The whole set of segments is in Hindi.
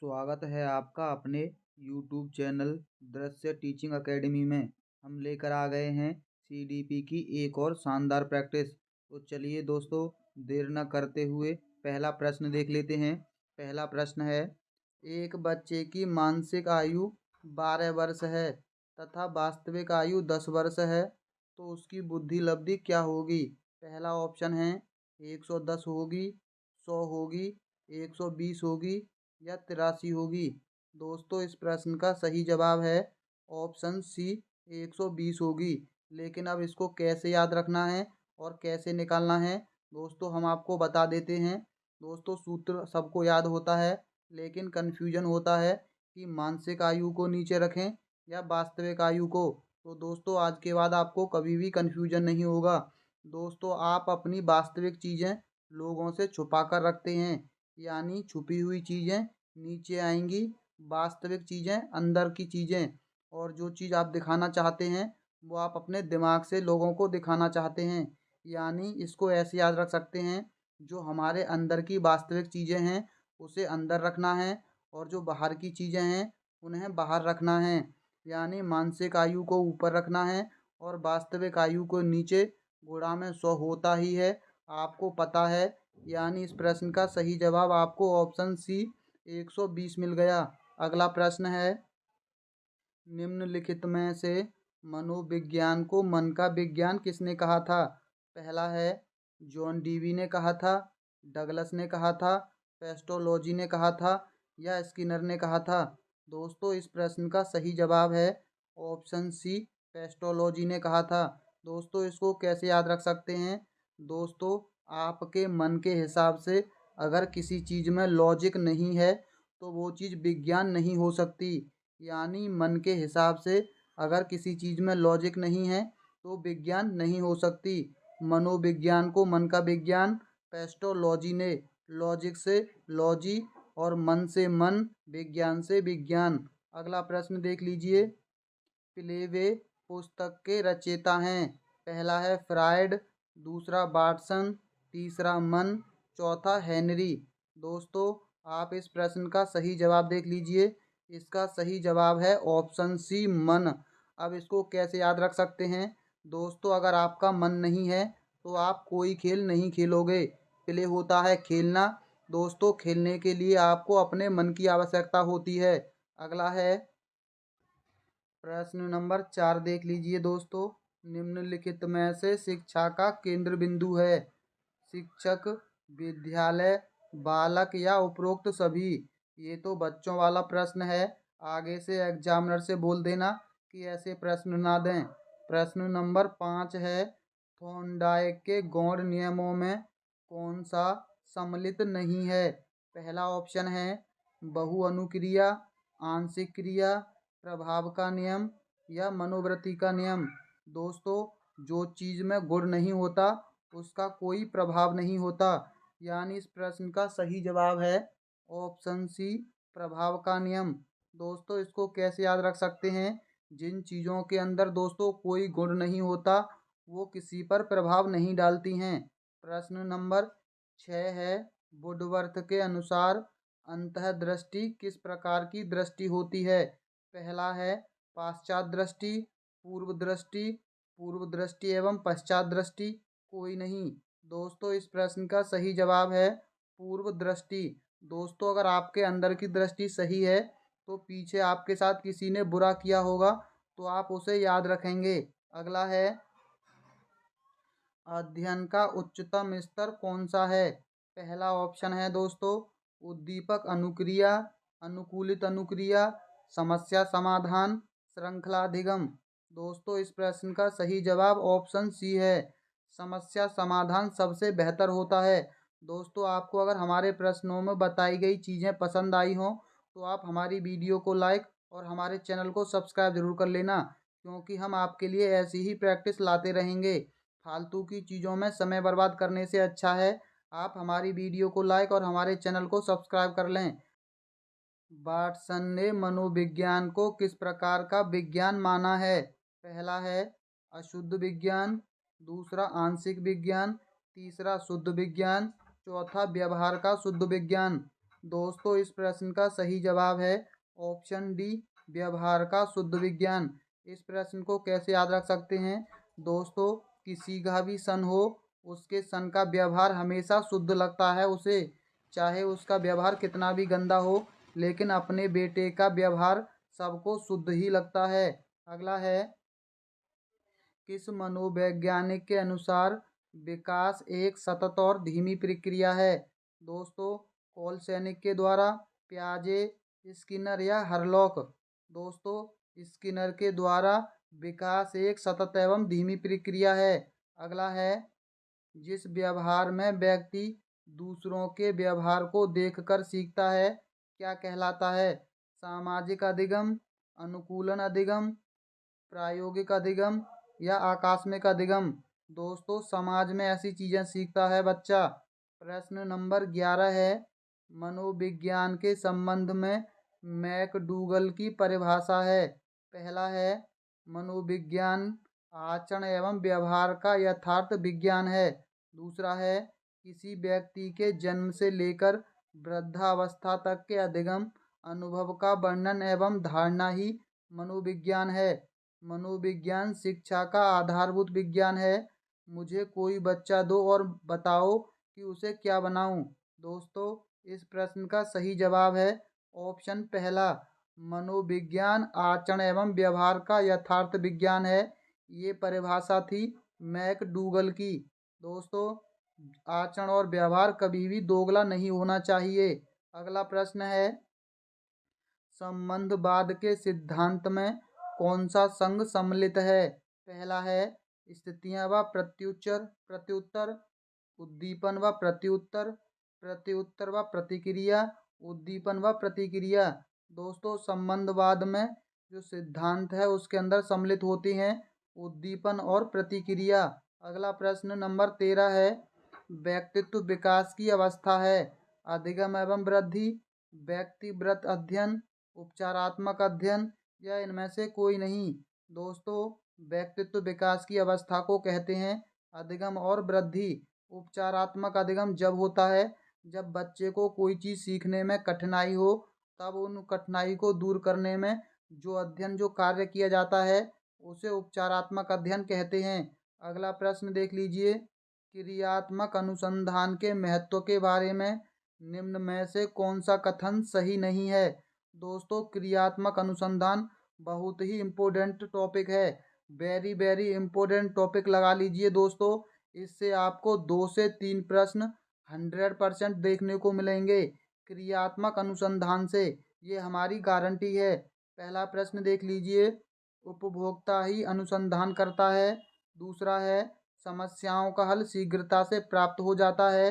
स्वागत है आपका अपने YouTube चैनल दृश्य टीचिंग एकेडमी में। हम लेकर आ गए हैं CDP की एक और शानदार प्रैक्टिस। तो चलिए दोस्तों, देर न करते हुए पहला प्रश्न देख लेते हैं। पहला प्रश्न है, एक बच्चे की मानसिक आयु 12 वर्ष है तथा वास्तविक आयु 10 वर्ष है, तो उसकी बुद्धि लब्धि क्या होगी? पहला ऑप्शन है 110 होगी, 100 होगी, 120 होगी या 83 होगी। दोस्तों, इस प्रश्न का सही जवाब है ऑप्शन सी 120 होगी। लेकिन अब इसको कैसे याद रखना है और कैसे निकालना है, दोस्तों हम आपको बता देते हैं। दोस्तों, सूत्र सबको याद होता है, लेकिन कन्फ्यूजन होता है कि मानसिक आयु को नीचे रखें या वास्तविक आयु को। तो दोस्तों, आज के बाद आपको कभी भी कन्फ्यूजन नहीं होगा। दोस्तों, आप अपनी वास्तविक चीज़ें लोगों से छुपा कर रखते हैं, यानी छुपी हुई चीज़ें नीचे आएंगी, वास्तविक चीज़ें अंदर की चीज़ें। और जो चीज़ आप दिखाना चाहते हैं वो आप अपने दिमाग से लोगों को दिखाना चाहते हैं। यानी इसको ऐसे याद रख सकते हैं, जो हमारे अंदर की वास्तविक चीज़ें हैं उसे अंदर रखना है और जो बाहर की चीज़ें हैं उन्हें बाहर रखना है। यानी मानसिक आयु को ऊपर रखना है और वास्तविक आयु को नीचे। गुणा में 100 होता ही है, आपको पता है। यानी इस प्रश्न का सही जवाब आपको ऑप्शन सी 120 मिल गया। अगला प्रश्न है, निम्नलिखित में से मनोविज्ञान को मन का विज्ञान किसने कहा था? पहला है जॉन डीवी ने कहा था, डगलस ने कहा था, पेस्टोलॉजी ने कहा था या स्किनर ने कहा था। दोस्तों, इस प्रश्न का सही जवाब है ऑप्शन सी पेस्टोलॉजी ने कहा था। दोस्तों, इसको कैसे याद रख सकते हैं? दोस्तों, आपके मन के हिसाब से अगर किसी चीज़ में लॉजिक नहीं है तो वो चीज़ विज्ञान नहीं हो सकती। यानी मन के हिसाब से अगर किसी चीज़ में लॉजिक नहीं है तो विज्ञान नहीं हो सकती। मनोविज्ञान को मन का विज्ञान, पेस्टोलॉजी ने लॉजिक से लॉजी और मन से मन, विज्ञान से विज्ञान। अगला प्रश्न देख लीजिए। प्लेवे पुस्तक के रचयिता हैं। पहला है फ्रायड, दूसरा वाटसन, तीसरा मन, चौथा हेनरी। दोस्तों, आप इस प्रश्न का सही जवाब देख लीजिए। इसका सही जवाब है ऑप्शन सी मन। अब इसको कैसे याद रख सकते हैं? दोस्तों, अगर आपका मन नहीं है तो आप कोई खेल नहीं खेलोगे। प्ले होता है खेलना। दोस्तों, खेलने के लिए आपको अपने मन की आवश्यकता होती है। अगला है प्रश्न नंबर 4 देख लीजिए दोस्तों। निम्नलिखित में से शिक्षा का केंद्र बिंदु है? शिक्षक, विद्यालय, बालक या उपरोक्त सभी। ये तो बच्चों वाला प्रश्न है। आगे से एग्जामिनर से बोल देना कि ऐसे प्रश्न ना दें। प्रश्न नंबर 5 है, थॉर्नडाइक के गौण नियमों में कौन सा सम्मिलित नहीं है? पहला ऑप्शन है बहुअनुक्रिया, आंशिक क्रिया, प्रभाव का नियम या मनोवृत्ति का नियम। दोस्तों, जो चीज़ में गुण नहीं होता उसका कोई प्रभाव नहीं होता। यानी इस प्रश्न का सही जवाब है ऑप्शन सी प्रभाव का नियम। दोस्तों, इसको कैसे याद रख सकते हैं? जिन चीज़ों के अंदर दोस्तों कोई गुण नहीं होता वो किसी पर प्रभाव नहीं डालती हैं। प्रश्न नंबर 6 है, वुडवर्थ के अनुसार अंतःदृष्टि किस प्रकार की दृष्टि होती है? पहला है पाश्चात्य दृष्टि, पूर्व दृष्टि, पूर्व दृष्टि एवं पश्चात दृष्टि, कोई नहीं। दोस्तों, इस प्रश्न का सही जवाब है पूर्व दृष्टि। दोस्तों, अगर आपके अंदर की दृष्टि सही है तो पीछे आपके साथ किसी ने बुरा किया होगा तो आप उसे याद रखेंगे। अगला है, अध्ययन का उच्चतम स्तर कौन सा है? पहला ऑप्शन है दोस्तों उद्दीपक अनुक्रिया, अनुकूलित अनुक्रिया, समस्या समाधान, श्रृंखलाधिगम। दोस्तों, इस प्रश्न का सही जवाब ऑप्शन सी है, समस्या समाधान सबसे बेहतर होता है। दोस्तों, आपको अगर हमारे प्रश्नों में बताई गई चीज़ें पसंद आई हों तो आप हमारी वीडियो को लाइक और हमारे चैनल को सब्सक्राइब जरूर कर लेना, क्योंकि हम आपके लिए ऐसी ही प्रैक्टिस लाते रहेंगे। फालतू की चीज़ों में समय बर्बाद करने से अच्छा है आप हमारी वीडियो को लाइक और हमारे चैनल को सब्सक्राइब कर लें। वाटसन ने मनोविज्ञान को किस प्रकार का विज्ञान माना है? पहला है अशुद्ध विज्ञान, दूसरा आंशिक विज्ञान, तीसरा शुद्ध विज्ञान, चौथा व्यवहार का शुद्ध विज्ञान। दोस्तों इस प्रश्न का सही जवाब है ऑप्शन डी, व्यवहार का शुद्ध विज्ञान। इस प्रश्न को कैसे याद रख सकते हैं दोस्तों, किसी का भी सन हो, उसके सन का व्यवहार हमेशा शुद्ध लगता है उसे, चाहे उसका व्यवहार कितना भी गंदा हो, लेकिन अपने बेटे का व्यवहार सबको शुद्ध ही लगता है। अगला है, किस मनोवैज्ञानिक के अनुसार विकास एक सतत और धीमी प्रक्रिया है। दोस्तों कोलसैनिक के द्वारा, प्याजे, स्किनर या हरलॉक। दोस्तों स्किनर के द्वारा विकास एक सतत एवं धीमी प्रक्रिया है। अगला है, जिस व्यवहार में व्यक्ति दूसरों के व्यवहार को देखकर सीखता है क्या कहलाता है। सामाजिक अधिगम, अनुकूलन अधिगम, प्रायोगिक अधिगम या आकस्मिक अधिगम। दोस्तों समाज में ऐसी चीजें सीखता है बच्चा। प्रश्न नंबर 11 है, मनोविज्ञान के संबंध में मैकडूगल की परिभाषा है। पहला है, मनोविज्ञान आचरण एवं व्यवहार का यथार्थ विज्ञान है। दूसरा है, किसी व्यक्ति के जन्म से लेकर वृद्धावस्था तक के अधिगम अनुभव का वर्णन एवं धारणा ही मनोविज्ञान है। मनोविज्ञान शिक्षा का आधारभूत विज्ञान है। मुझे कोई बच्चा दो और बताओ कि उसे क्या बनाऊं। दोस्तों इस प्रश्न का सही जवाब है ऑप्शन पहला, मनोविज्ञान आचरण एवं व्यवहार का यथार्थ विज्ञान है। ये परिभाषा थी मैकडूगल की। दोस्तों आचरण और व्यवहार कभी भी दोगला नहीं होना चाहिए। अगला प्रश्न है, संबंधवाद के सिद्धांत में कौन सा संघ सम्मिलित है। पहला है, स्थितियां व प्रत्युत्तर, उद्दीपन व प्रत्युत्तर, प्रत्युत्तर व प्रतिक्रिया, उद्दीपन व प्रतिक्रिया। दोस्तों संबंधवाद में जो सिद्धांत है उसके अंदर सम्मिलित होती हैं उद्दीपन और प्रतिक्रिया। अगला प्रश्न नंबर 13 है, व्यक्तित्व विकास की अवस्था है। अधिगम एवं वृद्धि, व्यक्तिवृत्त अध्ययन, उपचारात्मक अध्ययन या इनमें से कोई नहीं। दोस्तों व्यक्तित्व विकास की अवस्था को कहते हैं अधिगम और वृद्धि। उपचारात्मक अधिगम जब होता है जब बच्चे को कोई चीज़ सीखने में कठिनाई हो, तब उन कठिनाई को दूर करने में जो अध्ययन जो कार्य किया जाता है उसे उपचारात्मक अध्ययन कहते हैं। अगला प्रश्न देख लीजिए, क्रियात्मक अनुसंधान के महत्व के बारे में निम्न में से कौन सा कथन सही नहीं है। दोस्तों क्रियात्मक अनुसंधान बहुत ही इम्पोर्टेंट टॉपिक है, वेरी वेरी इम्पोर्टेंट टॉपिक लगा लीजिए दोस्तों। इससे आपको 2 से 3 प्रश्न 100% देखने को मिलेंगे क्रियात्मक अनुसंधान से, ये हमारी गारंटी है। पहला प्रश्न देख लीजिए, उपभोक्ता ही अनुसंधान करता है। दूसरा है, समस्याओं का हल शीघ्रता से प्राप्त हो जाता है।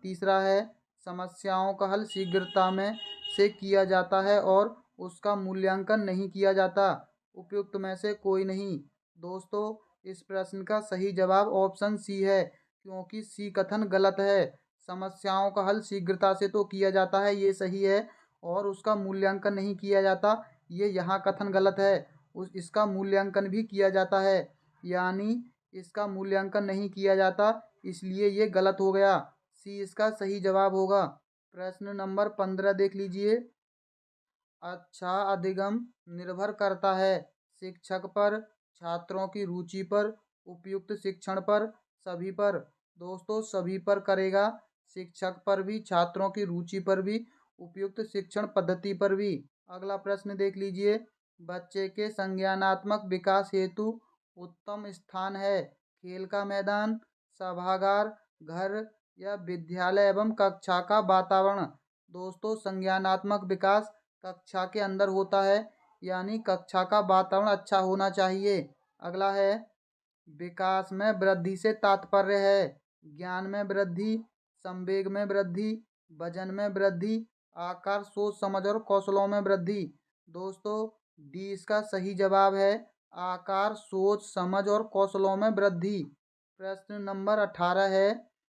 तीसरा है, समस्याओं का हल शीघ्रता में से किया जाता है और उसका मूल्यांकन नहीं किया जाता। उपयुक्त में से कोई नहीं। दोस्तों इस प्रश्न का सही जवाब ऑप्शन सी है, क्योंकि सी कथन गलत है। समस्याओं का हल शीघ्रता से तो किया जाता है, ये सही है, और उसका मूल्यांकन नहीं किया जाता, ये यहाँ कथन गलत है। इसका मूल्यांकन भी किया जाता है, यानी इसका मूल्यांकन नहीं किया जाता, इसलिए ये गलत हो गया। सी इसका सही जवाब होगा। प्रश्न नंबर 15 देख लीजिए, अच्छा अधिगम निर्भर करता है शिक्षक पर, छात्रों की रुचि पर, उपयुक्त शिक्षण पर, सभी पर। दोस्तों सभी पर करेगा, शिक्षक पर भी, छात्रों की रुचि पर भी, उपयुक्त शिक्षण पद्धति पर भी। अगला प्रश्न देख लीजिए, बच्चे के संज्ञानात्मक विकास हेतु उत्तम स्थान है खेल का मैदान, सभागार, घर या विद्यालय एवं कक्षा का वातावरण। दोस्तों संज्ञानात्मक विकास कक्षा के अंदर होता है, यानी कक्षा का वातावरण अच्छा होना चाहिए। अगला है, विकास में वृद्धि से तात्पर्य है ज्ञान में वृद्धि, संवेग में वृद्धि, वजन में वृद्धि, आकार, सोच समझ और कौशलों में वृद्धि। दोस्तों डी इसका सही जवाब है, आकार, सोच समझ और कौशलों में वृद्धि। प्रश्न नंबर 18 है,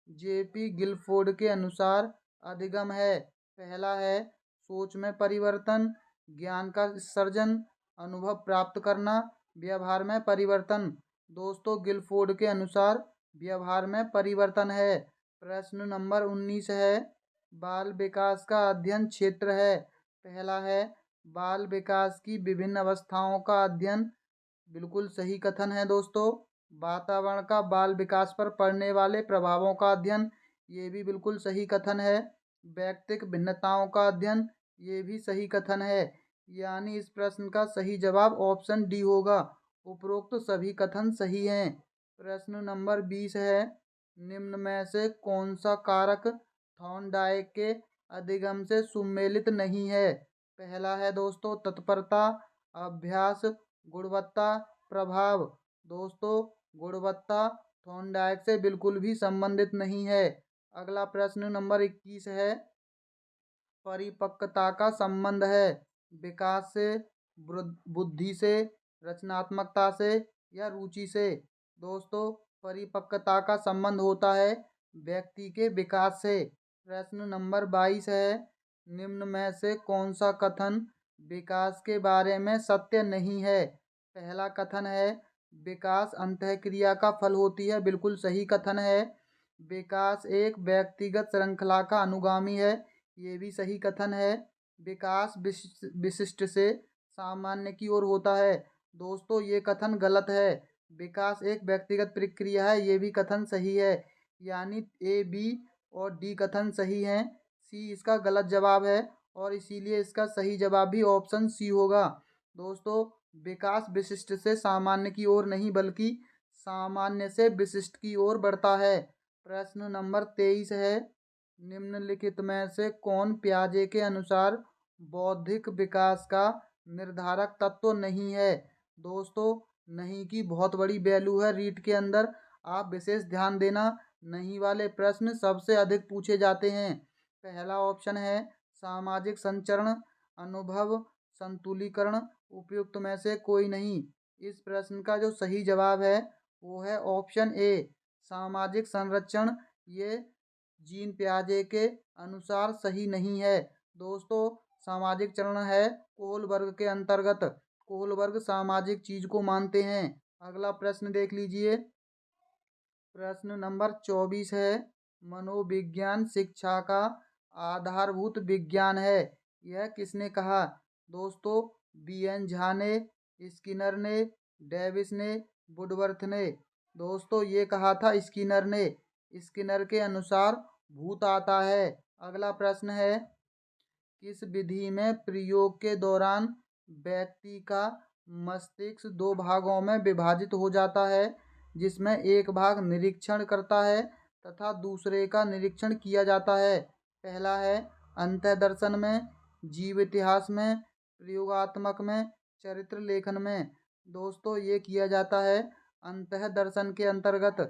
जेपी गिलफोर्ड के अनुसार अधिगम है। पहला है, सोच में परिवर्तन, ज्ञान का सर्जन, अनुभव प्राप्त करना, व्यवहार में परिवर्तन। दोस्तों गिलफोर्ड के अनुसार व्यवहार में परिवर्तन है। प्रश्न नंबर 19 है, बाल विकास का अध्ययन क्षेत्र है? पहला है बाल विकास की विभिन्न अवस्थाओं का अध्ययन। बिल्कुल सही कथन है दोस्तों। वातावरण का बाल विकास पर पड़ने वाले प्रभावों का अध्ययन, ये भी बिल्कुल सही कथन है। व्यक्तिक भिन्नताओं का अध्ययन, ये भी सही कथन है। यानी इस प्रश्न का सही जवाब ऑप्शन डी होगा। उपरोक्त सभी कथन सही हैं। प्रश्न नंबर 20 है, निम्न में से कौन सा कारक थॉर्नडाइक के अधिगम से सुमेलित नहीं है? पहला है दोस्तों तत्परता, अभ्यास, गुणवत्ता, प्रभाव। दोस्तों गुणवत्ता थॉर्नडाइक से बिल्कुल भी संबंधित नहीं है। अगला प्रश्न नंबर 21 है, परिपक्वता का संबंध है विकास से, बुद्धि से, रचनात्मकता से या रुचि से? दोस्तों परिपक्वता का संबंध होता है व्यक्ति के विकास से। प्रश्न नंबर 22 है, निम्न में से कौन सा कथन विकास के बारे में सत्य नहीं है? पहला कथन है विकास अंतःक्रिया का फल होती है। बिल्कुल सही कथन है। विकास एक व्यक्तिगत श्रृंखला का अनुगामी है, ये भी सही कथन है। विकास विशिष्ट से सामान्य की ओर होता है। दोस्तों ये कथन गलत है। विकास एक व्यक्तिगत प्रक्रिया है, ये भी कथन सही है। यानी ए, बी और डी कथन सही हैं। सी इसका गलत जवाब है और इसीलिए इसका सही जवाब भी ऑप्शन सी होगा। दोस्तों विकास विशिष्ट से सामान्य की ओर नहीं बल्कि सामान्य से विशिष्ट की ओर बढ़ता है। प्रश्न नंबर 23 है, निम्नलिखित में से कौन पियाजे के अनुसार बौद्धिक विकास का निर्धारक तत्व नहीं है? दोस्तों नहीं की बहुत बड़ी वैल्यू है रीट के अंदर, आप विशेष ध्यान देना। नहीं वाले प्रश्न सबसे अधिक पूछे जाते हैं। पहला ऑप्शन है सामाजिक संचरण, अनुभव, संतुलीकरण, उपयुक्त में से कोई नहीं। इस प्रश्न का जो सही जवाब है वो है ऑप्शन ए, सामाजिक संरक्षण। ये जीन पियाजे के अनुसार सही नहीं है। दोस्तों सामाजिक चरण है कोहलबर्ग के अंतर्गत। कोहलबर्ग सामाजिक चीज को मानते हैं। अगला प्रश्न देख लीजिए। प्रश्न नंबर 24 है, मनोविज्ञान शिक्षा का आधारभूत विज्ञान है, यह किसने कहा? दोस्तों बी.एन. झा ने, स्किनर ने, डेविस ने, वुडवर्थ ने। दोस्तों ये कहा था स्किनर ने। स्किनर के अनुसार भूत आता है। अगला प्रश्न है, किस विधि में प्रयोग के दौरान व्यक्ति का मस्तिष्क दो भागों में विभाजित हो जाता है, जिसमें एक भाग निरीक्षण करता है तथा दूसरे का निरीक्षण किया जाता है? पहला है अंतःदर्शन में, जीव इतिहास में, प्रयोगात्मक में, चरित्र लेखन में। दोस्तों ये किया जाता है अंतःदर्शन के अंतर्गत।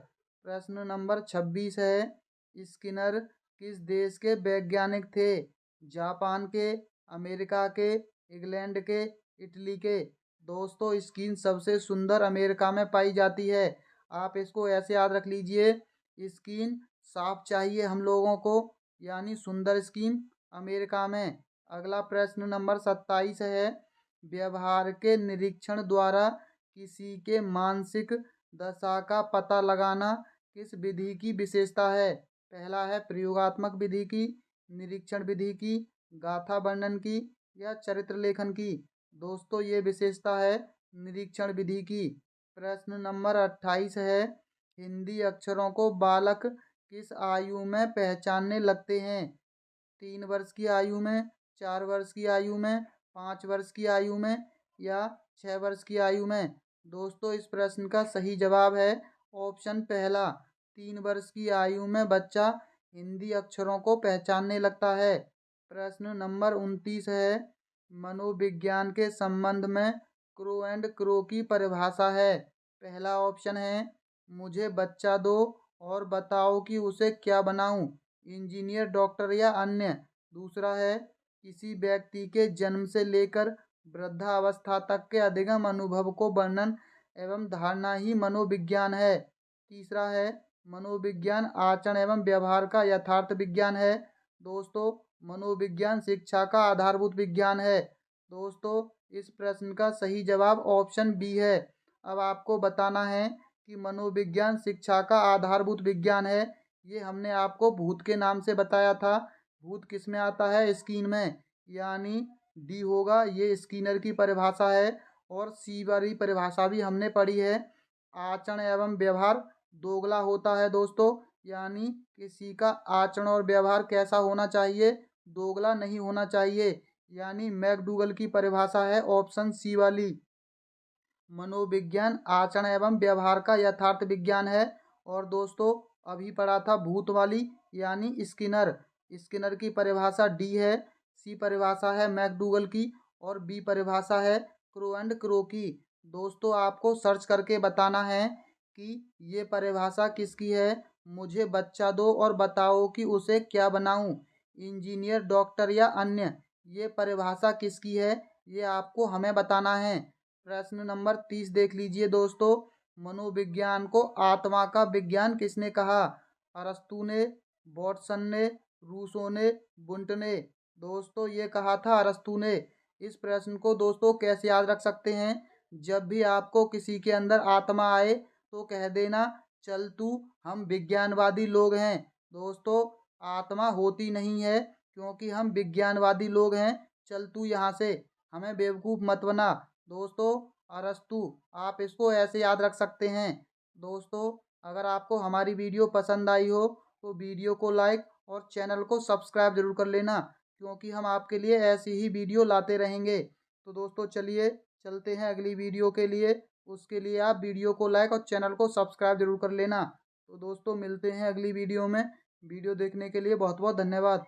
प्रश्न नंबर 26 है, स्किनर किस देश के वैज्ञानिक थे? जापान के, अमेरिका के, इंग्लैंड के, इटली के? दोस्तों स्किन सबसे सुंदर अमेरिका में पाई जाती है। आप इसको ऐसे याद रख लीजिए, स्किन साफ चाहिए हम लोगों को, यानी सुंदर स्किन अमेरिका में। अगला प्रश्न नंबर 27 है, व्यवहार के निरीक्षण द्वारा किसी के मानसिक दशा का पता लगाना किस विधि की विशेषता है? पहला है प्रयोगात्मक विधि की, निरीक्षण विधि की, गाथा वर्णन की या चरित्र लेखन की? दोस्तों ये विशेषता है निरीक्षण विधि की। प्रश्न नंबर 28 है, हिंदी अक्षरों को बालक किस आयु में पहचानने लगते हैं? 3 वर्ष की आयु में, 4 वर्ष की आयु में, 5 वर्ष की आयु में या 6 वर्ष की आयु में? दोस्तों इस प्रश्न का सही जवाब है ऑप्शन पहला, 3 वर्ष की आयु में बच्चा हिंदी अक्षरों को पहचानने लगता है। प्रश्न नंबर 29 है, मनोविज्ञान के संबंध में क्रो एंड क्रो की परिभाषा है। पहला ऑप्शन है मुझे बच्चा दो और बताओ कि उसे क्या बनाऊं, इंजीनियर, डॉक्टर या अन्य। दूसरा है किसी व्यक्ति के जन्म से लेकर वृद्धावस्था तक के अधिगम अनुभव को वर्णन एवं धारणा ही मनोविज्ञान है। तीसरा है मनोविज्ञान आचरण एवं व्यवहार का यथार्थ विज्ञान है। दोस्तों मनोविज्ञान शिक्षा का आधारभूत विज्ञान है। दोस्तों इस प्रश्न का सही जवाब ऑप्शन बी है। अब आपको बताना है कि मनोविज्ञान शिक्षा का आधारभूत विज्ञान है, ये हमने आपको भूत के नाम से बताया था। भूत किस में आता है? स्किन में, यानी डी होगा। ये स्किनर की परिभाषा है। और सी वाली परिभाषा भी हमने पढ़ी है। आचरण एवं व्यवहार दोगला होता है दोस्तों, यानी किसी का आचरण और व्यवहार कैसा होना चाहिए? दोगला नहीं होना चाहिए। यानी मैकडूगल की परिभाषा है ऑप्शन सी वाली। मनोविज्ञान आचरण एवं व्यवहार का यथार्थ विज्ञान है। और दोस्तों अभी पढ़ा था भूत वाली, यानी स्किनर। स्किनर की परिभाषा डी है। सी परिभाषा है मैकडूगल की। और बी परिभाषा है क्रो एंड क्रो की। दोस्तों आपको सर्च करके बताना है कि ये परिभाषा किसकी है। मुझे बच्चा दो और बताओ कि उसे क्या बनाऊं, इंजीनियर, डॉक्टर या अन्य। ये परिभाषा किसकी है, ये आपको हमें बताना है। प्रश्न नंबर 30 देख लीजिए दोस्तों। मनोविज्ञान को आत्मा का विज्ञान किसने कहा? अरस्तू ने, वॉटसन ने, रूसो ने, वुंट ने। दोस्तों ये कहा था अरस्तू ने। इस प्रश्न को दोस्तों कैसे याद रख सकते हैं? जब भी आपको किसी के अंदर आत्मा आए तो कह देना, चल तू, हम विज्ञानवादी लोग हैं। दोस्तों आत्मा होती नहीं है, क्योंकि हम विज्ञानवादी लोग हैं। चल तू यहाँ से, हमें बेवकूफ़ मत बना। दोस्तों अरस्तू, आप इसको ऐसे याद रख सकते हैं। दोस्तों अगर आपको हमारी वीडियो पसंद आई हो तो वीडियो को लाइक और चैनल को सब्सक्राइब जरूर कर लेना, क्योंकि हम आपके लिए ऐसी ही वीडियो लाते रहेंगे। तो दोस्तों चलिए चलते हैं अगली वीडियो के लिए। उसके लिए आप वीडियो को लाइक और चैनल को सब्सक्राइब जरूर कर लेना। तो दोस्तों मिलते हैं अगली वीडियो में। वीडियो देखने के लिए बहुत बहुत धन्यवाद।